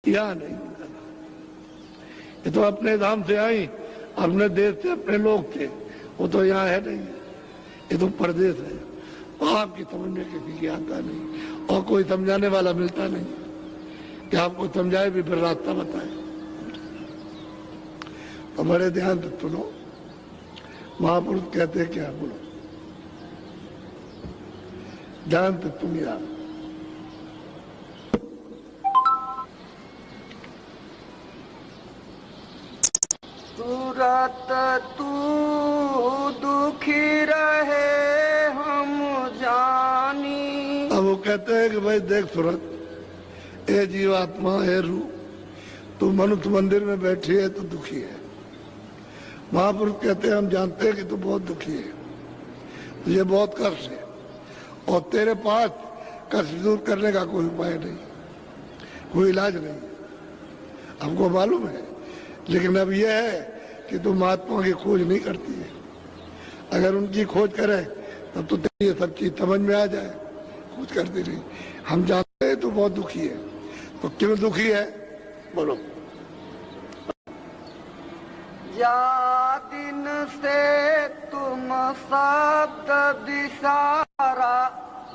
यहाँ नहीं, ये तो अपने धाम से आई, अपने देश से अपने लोग थे, वो तो यहाँ है नहीं, ये तो परदेश है। आपकी समझ में किसी की आता नहीं और कोई समझाने वाला मिलता नहीं कि आपको समझाए भी फिर रास्ता बताए। तो बड़े ध्यान से सुनो, महापुरुष कहते क्या, बोलो ध्यान से सुनिए आप। सूरत तू दुखी रहे हम जानी। अब वो कहते हैं कि भाई देख सूरत, ए जीवात्मा है रू, तू मनुष्य मंदिर में बैठी है तो दुखी है। महापुरुष कहते हैं हम जानते हैं कि तू बहुत दुखी है, तुझे बहुत कष्ट है और तेरे पास कष्ट दूर करने का कोई उपाय नहीं, कोई इलाज नहीं, हमको मालूम है। लेकिन अब यह है कि तू महात्मा की खोज नहीं करती है। अगर उनकी खोज करे तब तो तेरी ये सब चीज समझ में आ जाए, खोज करती नहीं। हम जानते हैं तू बहुत दुखी है, तो क्यों दुखी है बोलो। या दिन से तुम शब्द दिशारा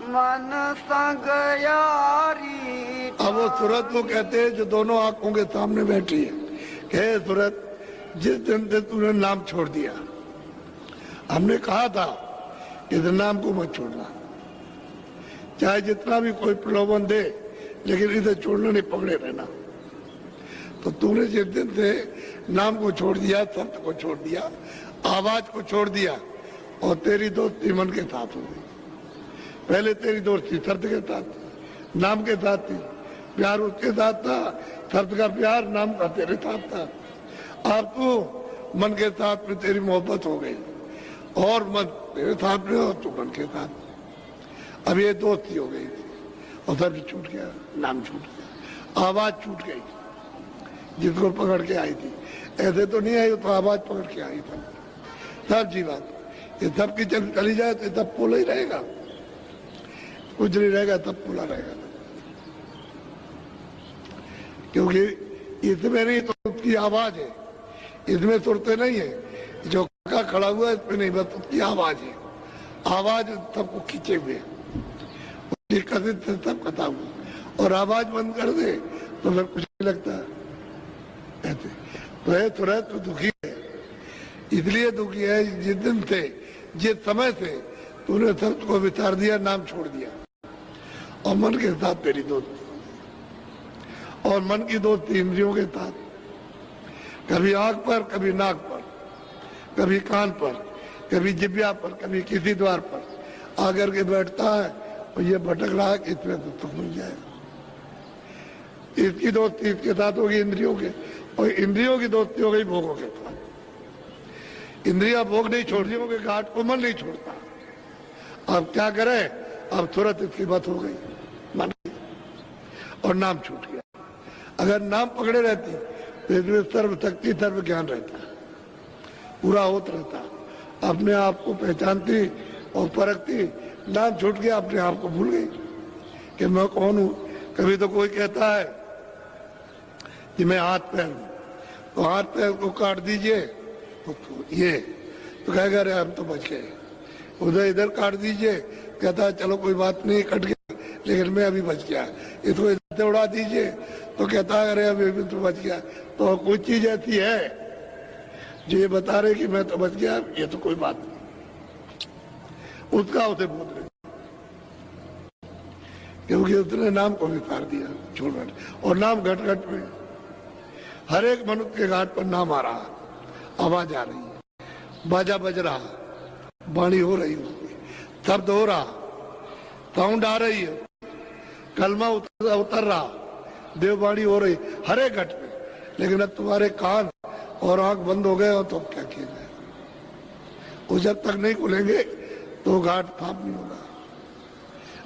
मन संग यारी। अब वो सूरत को कहते हैं जो दोनों आंखों के सामने बैठी है, हे सूरत, जिस दिन से तूने नाम छोड़ दिया, हमने कहा था कि इस नाम को मत छोड़ना, चाहे जितना भी कोई प्रलोभन दे, लेकिन इसे छोड़ना नहीं, पकड़े रहना। तो तूने जिस दिन से नाम को छोड़ दिया, शब्द को छोड़ दिया, आवाज को छोड़ दिया, और तेरी दोस्ती मन के साथ हो गई। पहले तेरी दोस्ती शब्द के साथ, नाम के साथ थी, प्यार उसके साथ था, शब्द का प्यार, नाम का तेरे साथ था। अब तू मन के साथ में तेरी मोहब्बत हो गई और मन तेरे साथ में और तू मन के साथ। अब ये दोस्ती हो गई और शब्द छूट गया, नाम छूट गया, आवाज छूट गई जिसको पकड़ के आई थी। ऐसे तो नहीं आई, तो आवाज पकड़ के आई था। सब जीवात ये सब की चली जाए तो तब पोला ही रहेगा, कुछ नहीं रहेगा, तब पोला रहेगा। क्योंकि इसमें नहीं तो उसकी आवाज है, इसमें सुरते नहीं है। जो का खड़ा हुआ है इसमें नहीं, बस उसकी आवाज है। आवाज सबको खींचे हुए, उसकी कथित से सब कथा हुआ, और आवाज बंद कर दे तो फिर कुछ नहीं लगता ऐसे। तो है तुरंत तो दुखी है, इसलिए दुखी है जिस दिन से, जिस समय से तूने शब्द को विचार दिया, नाम छोड़ दिया, और मन के साथ तेरी दोस्ती, और मन की दोस्ती इंद्रियों के साथ, कभी आंख पर, कभी नाक पर, कभी कान पर, कभी जिब्या पर, कभी किसी द्वार पर आकर के बैठता है और ये भटक रहा है कि इसमें तो सुख मिल जाएगा। इसकी दोस्ती इसके साथ होगी इंद्रियों के, और इंद्रियों की दोस्ती हो गई भोगों के साथ। इंद्रिया भोग नहीं छोड़ती, के घाट को मन नहीं छोड़ता। अब क्या करे, अब तुरंत इसकी बात हो गई मन, और नाम छूट गया। अगर नाम पकड़े रहती तो इसमें सर्व शक्ति, सर्व ज्ञान रहता, पूरा होता रहता, अपने आप को पहचानती और परखती। नाम छूट गया, अपने आप को भूल गई कि मैं कौन हूं। कभी तो कोई कहता है कि मैं हाथ पैर हूं, तो हाथ पैर को काट दीजिए तो ये तो कहेगा अरे हम तो बच गए। उधर इधर काट दीजिए, कहता है चलो कोई बात नहीं, कट गया लेकिन मैं अभी बच गया। इसको इधर से उड़ा दीजिए तो कहता है अरे अभी भी तो बच गया। तो कोई चीज ऐसी है जो ये बता रहे कि मैं तो बच गया, ये तो कोई बात नहीं, उसका उसे बोल रहे, क्योंकि उसने नाम को विसार दिया, छोड़ बैठे। और नाम घट घट में, हर एक मनुष्य के घाट पर नाम आ रहा, आवाज आ रही है, बाजा बज रहा, वाणी हो रही उसकी, शब्द हो रहा, साउंड आ रही है, कलमा उतर रहा, देववाणी हो रही, हर एक घट में। लेकिन अब तुम्हारे कान और आंख बंद हो गए हो तो क्या किया जाए। वो जब तक नहीं खुलेंगे तो घाट साफ नहीं होगा,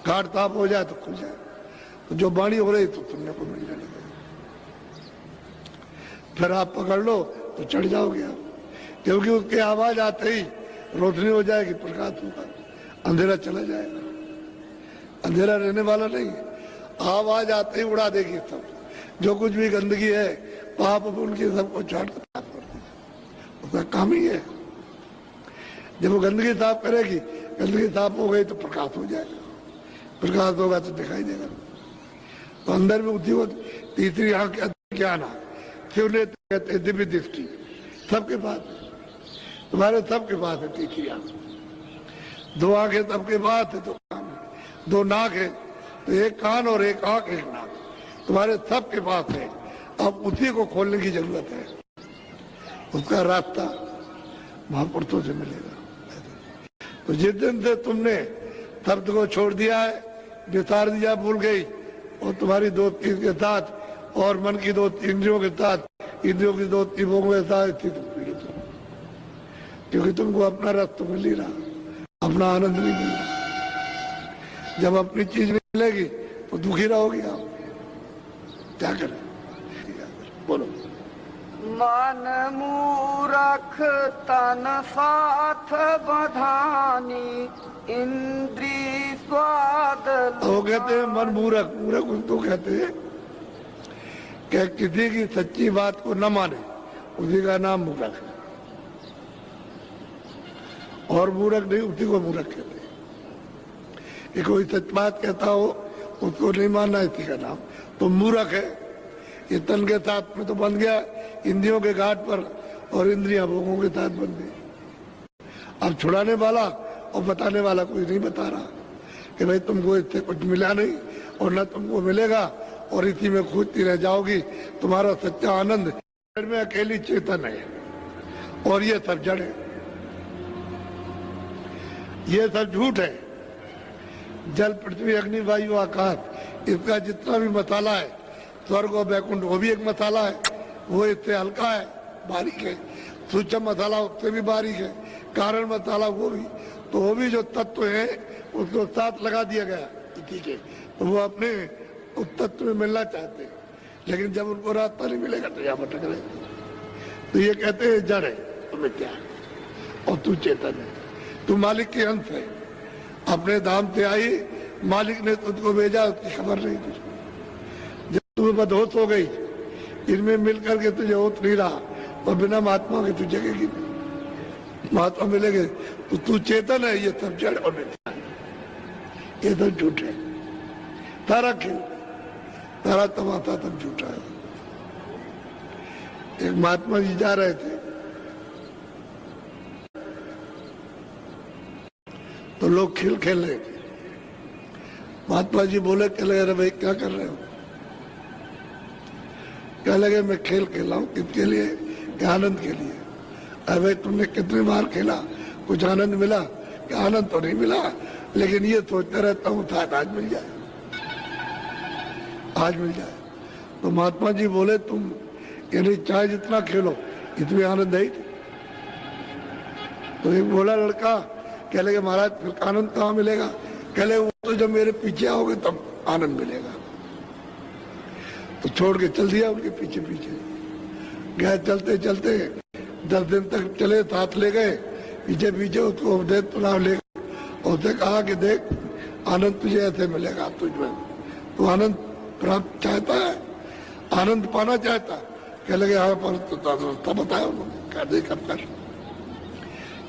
घाट साफ हो जाए तो खुल जाए। तो जो वाणी हो रही तो सुनने को मिल जाएगी, फिर आप पकड़ लो तो चढ़ जाओगे आप, क्योंकि उसकी आवाज आते ही रोशनी हो जाएगी, प्रकाश होगा, अंधेरा चला जाएगा। अंधेरा रहने वाला नहीं है, आवाज आते ही उड़ा देगी सब। जो कुछ भी गंदगी है, पाप उनकी सबको छाट कर साफ कर दीजिए, उसका काम ही है। जब वो गंदगी साफ करेगी, गंदगी साफ हो गई तो प्रकाश हो जाएगा, प्रकाश होगा तो दिखाई देगा। तो अंदर में उठी हो तीसरी आंख क्या ना शिवने कहते दिव्य दृष्टि सबके पास, तुम्हारे सबके पास है तीसरी आंख। दो आंखें सबके पास है तो कान है, दो नाक है तो एक कान और एक आंख एक नाक तुम्हारे सबके पास है। अब उसी को खोलने की जरूरत है, उसका रास्ता महापुरुषों से मिलेगा। तो जिस दिन से तुमने शब्द को छोड़ दिया है, विसार दिया, भूल गई, और तुम्हारी दोस्ती के साथ और मन की दोस्ती इंद्रियों के साथ, इंद्रियों की दोस्ती भोगों के साथ स्थित पीड़ित हो, क्योंकि तुमको अपना रस तो मिल ही रहा, अपना आनंद नहीं मिल रहा। जब अपनी चीज नहीं मिलेगी तो दुखी रहोगे आप, क्या करें? बोलो। मन मूरख तन साथ बधानी, इंद्री स्वाद। वो कहते हैं मन मूरख, मूरख उसको कहते हैं कि किसी की सच्ची बात को न माने, उसी का नाम मूरख है। और मूरख नहीं, उसी को मूरख कहते हैं। कि कोई सच बात कहता हो उसको नहीं मानना, इसी का नाम तो मूरख है। ये तन के साथ में तो बन गया इंद्रियों के घाट पर, और इंद्रियां भोगों के साथ बन गई। अब छुड़ाने वाला और बताने वाला कोई नहीं बता रहा कि भाई तुमको इससे कुछ मिला नहीं और न तुमको मिलेगा, और इसी में खोजती रह जाओगी। तुम्हारा सच्चा आनंद में अकेली चेतन है, और ये सब जड़ है, ये सब झूठ है। जल, पृथ्वी, अग्नि, वायु, आकाश, इसका जितना भी मसाला है, स्वर्ग और वैकुंठ वो भी एक मसाला है, वो इससे हल्का है, बारीक है। सूक्ष्म मसाला उससे भी बारीक है, कारण मसाला वो भी, तो वो भी जो तत्व है उसको साथ लगा दिया गया, ठीक है। तो वो अपने उस तत्व में मिलना चाहते हैं, लेकिन जब उनको रास्ता नहीं मिलेगा तो यहाँ भटक रहे। तो ये कहते हैं जड़ है, तुम्हें क्या है, और तू चेतन है, तू मालिक के अंश है। अपने धाम से आई, मालिक ने तुझको भेजा, उसकी खबर नहीं तुझको। जब तू बदहोश हो गई, इनमें मिलकर के तुझे होश नहीं रहा, और बिना महात्मा के तू जगेगी नहीं। महात्मा मिलेंगे तो तू चेतन है, ये सब जड़ और मिथ्या है, ये सब झूठ है। तारा क्यों, तारा तमाशा सब झूठा है। एक महात्मा जी जा रहे थे, तो लोग खेल खेल रहे थे। महात्मा जी बोले, कह लगे, अरे भाई क्या कर रहे हो? कह लगे, मैं खेल खेल रहा हूँ। किसके लिए? कि आनंद के लिए। अरे भाई तुमने कितनी बार खेला, कुछ आनंद मिला? कि आनंद तो नहीं मिला, लेकिन ये सोचता रहता हूँ शायद आज मिल जाए, आज मिल जाए। तो महात्मा जी बोले, तुम यानी चाहे जितना खेलो, इतनी आनंद है ही। तो एक बोला लड़का, कह लगे, महाराज फिर आनंद कहाँ मिलेगा? कह लगे, वो तो जब मेरे पीछे आओगे तब आनंद मिलेगा। तो छोड़ के चल दिया उनके पीछे पीछे गए। चलते चलते 10 दिन तक चले, साथ ले गए, पीछे पीछे उसको उपदेश सुनाव ले गए। उसने कहा कि देख, आनंद तुझे ऐसे मिलेगा, तुझमें तू आनंद प्राप्त चाहता है, आनंद पाना चाहता। कह लगे, हाँ, पर तो रास्ता बताया उन्होंने। कह दे कब कर।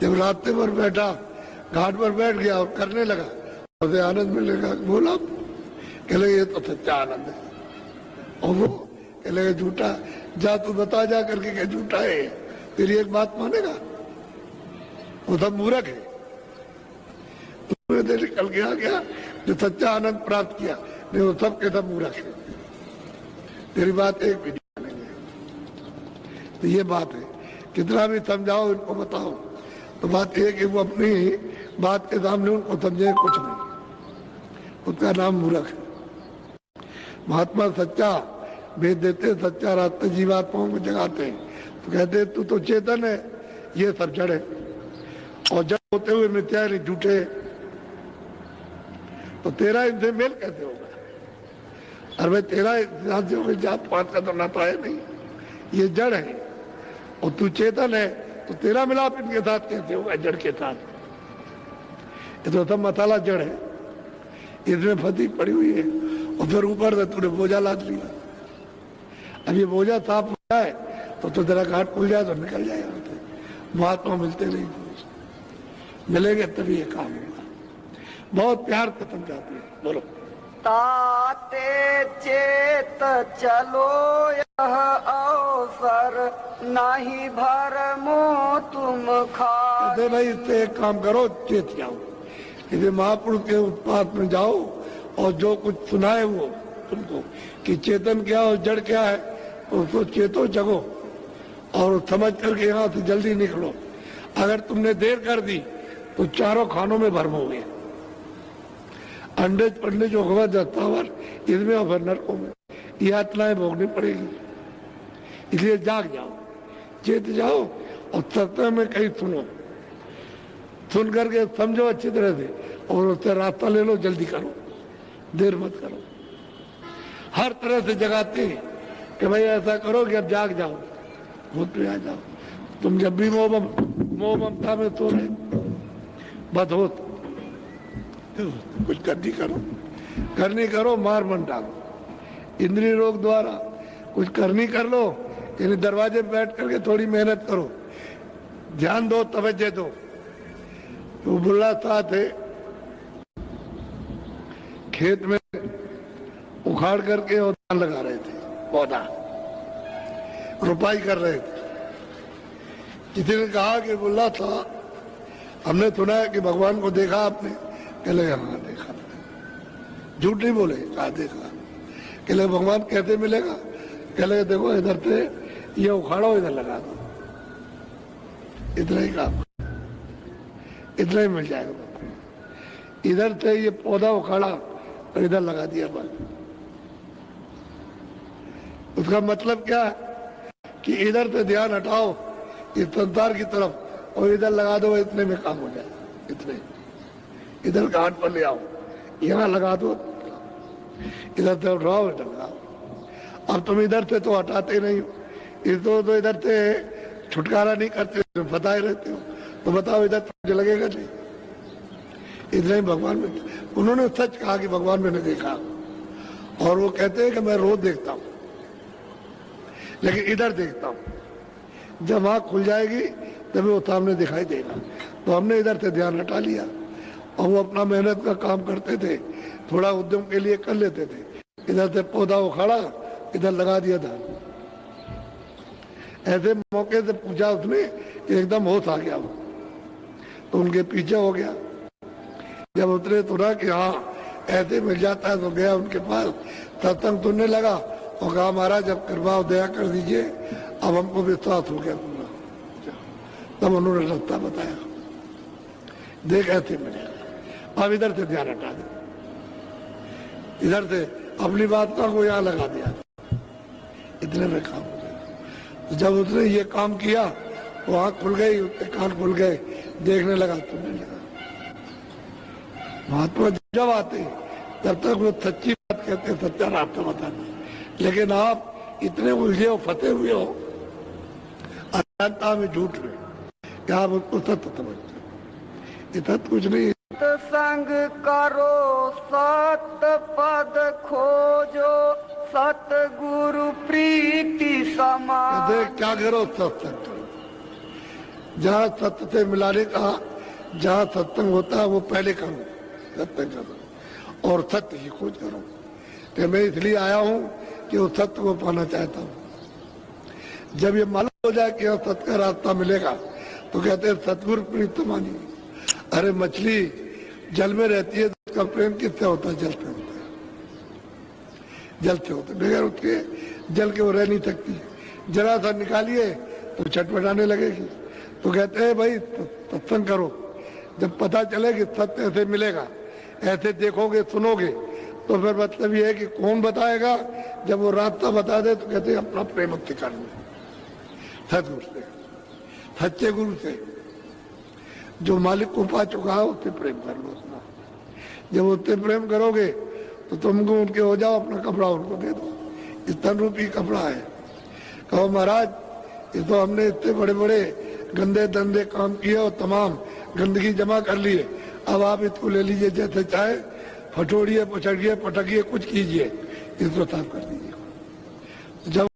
जब रास्ते पर बैठा, घाट पर बैठ गया और करने लगा, उसे आनंद मिलेगा। बोला, कह लगे, ये तो सच्चा आनंद है। और वो कह लगे, झूठा, जा तू बता जा करके क्या झूठा है, तेरी एक बात मानेगा? वो सब मूर्ख है। तुम्हें निकल गया क्या जो सच्चा आनंद प्राप्त किया? नहीं, वो सब के सब मूर्ख है, तेरी बात एक भी नहीं मानेंगे। तो ये बात है, कितना भी समझाओ, इनको बताओ, तो बात एक है, वो अपनी बात के सामने उनको समझे कुछ नहीं, उसका नाम मूर्ख है। महात्मा सच्चा भेज देते, सच्चा रास्ता जीवात्माओं को जगाते हैं, तो कहते तू तो चेतन है, ये सब जड़ है, और जड़ होते हुए मिथ्या नहीं, झूठे। तो तेरा इनसे मेल कैसे होगा? अरे भाई, तेरा जात पात का तो नाता है नहीं, ये जड़ है, और तू चेतन है, तो तेरा मिलाप इनके साथ कैसे होगा? जड़ के साथ। ये तो सब मसाला जड़ है, इसमें फंसी पड़ी हुई है, और फिर ऊपर से तूने बोझा लाद लिया। अब ये बोझा साफ हो जाए तो तेरा घाट खुल जाए तो निकल जाएगा। महात्मा मिलते नहीं, मिलेंगे तभी ये काम होगा। बहुत प्यार से समझाते हैं। बोलो। ताते चेत चलो यह अवसर, नहीं भरमो तुम खा। भाई इससे एक काम करो, चेत जाओ, इसे महापुरुष के उत्पाद में जाओ और जो कुछ सुनाए वो तुमको कि चेतन क्या और जड़ क्या है उसको चेतो जगो और समझ करके यहाँ से जल्दी निकलो। अगर तुमने देर कर दी तो चारों खानों में भरम हो गए, अंडे पंडे जो खबर दस्तावर इसमें और फिर नरकों में यातनाएं भोगनी पड़ेगी। इसलिए जाग जाओ, चेत जाओ और सत्संग में कहीं सुनो, सुन करके समझो अच्छी तरह से और उससे रास्ता ले लो, जल्दी करो, देर मत करो। हर तरह से जगाते हैं कि भाई ऐसा करो कि अब जाग जाओ, खुद पे आ जाओ। तुम जब भी मोह ममता में सो रहे बस हो कुछ करनी करो, मार मन डालो। इंद्रिय रोग द्वारा कुछ करनी कर लो, यानी दरवाजे पे बैठ करके थोड़ी मेहनत करो, ध्यान दो, तवज्जो दो। तो बुल्ला साथ है, खेत में उखाड़ करके और धान लगा रहे थे, पौधा रुपाई कर रहे थे। किसी ने कहा कि बुल्ला था, हमने सुना है कि भगवान को देखा आपने? कहले हाँ देखा। झूठ नहीं बोले, कहा देखा। कहले भगवान कैसे मिलेगा? कहले देखो इधर से ये उखाड़ो, इधर लगा दो, इतना ही काम, इतना ही मिल जाएगा। इधर से ये पौधा उखाड़ा और इधर लगा दिया बस। उसका मतलब क्या है कि इधर से ध्यान हटाओ इस संसार की तरफ और इधर लगा दो, इतने में काम हो जाए। इतने इधर घाट पर ले आओ, यहाँ लगा दो, इधर से उठाओ, इधर लगाओ। अब तुम इधर से तो हटाते नहीं हो, इस तो इधर से छुटकारा नहीं करते, तुम बताए रहते हो, तो बताओ इधर तुझे लगेगा नहीं। इतना ही भगवान में, उन्होंने सच कहा कि भगवान मैंने देखा, और वो कहते हैं कि मैं रोज देखता हूँ लेकिन इधर देखता हूँ। जब आँख खुल जाएगी तभी वो सामने दिखाई देगा। तो हमने इधर से ध्यान हटा लिया और वो अपना मेहनत का काम करते थे, थोड़ा उद्यम के लिए कर लेते थे। इधर से पौधा उखाड़ा, इधर लगा दिया था। ऐसे मौके से पूछा उसने कि एकदम होश आ गया वो, तो उनके पीछे हो गया। जब उतरे सुना कि हाँ ऐसे मिल जाता है तो गया उनके पास, सत्संग सुनने लगा और कहा महाराज अब कृपा और दया कर दीजिए, अब हमको विश्वास हो गया पूरा। तब उन्होंने रास्ता बताया, देख ऐसे मिलेगा। अब इधर से ध्यान हटा दे, इधर से अपनी बात को यहाँ लगा दिया, इतने में काम हो गया। तो जब उसने ये काम किया तो आँख खुल गई, उसके कान खुल गए, देखने लगा, सुनने लगा। महात्मा जब आते तब तक वो सच्ची बात कहते, सच्चा रास्ता बताते। लेकिन आप इतने उलझे हो, फंसे हुए हो अज्ञानता में, झूठ में, कि आप उसको सत्य समझते हो। इतना कुछ नहीं। संग करो सत पद खोजो, सतगुरु प्रीति समान। देख क्या करो, सत्संग करो। जहाँ सत्य से मिलाने का, जहाँ सत्संग होता है वो पहले करो, सत्संग करो और सत्य की खोज करो। कि मैं इसलिए आया हूँ कि वो सत्य को पाना चाहता हूँ। जब ये मालूम हो जाए कि सत्य का रास्ता मिलेगा तो कहते हैं सतगुरु प्रीत मानी। अरे मछली जल में रहती है तो उसका प्रेम किससे होता है? जल से होता है, जल से होता है। बगैर उसके जल के वो रह नहीं सकती। जरा सा निकालिए तो छटपटाने लगेगी। तो कहते हैं भाई सत्संग करो, जब पता चले कि सत्य ऐसे मिलेगा, ऐसे देखोगे सुनोगे, तो फिर मतलब ये है कि कौन बताएगा? जब वो रास्ता बता दे तो कहते हैं अपना प्रेम भक्ति करना, सतगुरु से, सच्चे गुरु से, जो मालिक को पा चुका है उससे प्रेम कर लो अपना। जब उससे प्रेम करोगे तो तुमको उनके हो जाओ, अपना कपड़ा उनको दे दो, इस तन रूपी कपड़ा है। कहो महाराज ये तो हमने इतने बड़े बड़े गंदे धंधे काम किए और तमाम गंदगी जमा कर लिए, अब आप इसको ले लीजिए, जैसे चाहे फटोड़िए, पछड़िए, पटकिए, कुछ कीजिए, इसको साफ कर दीजिए। जब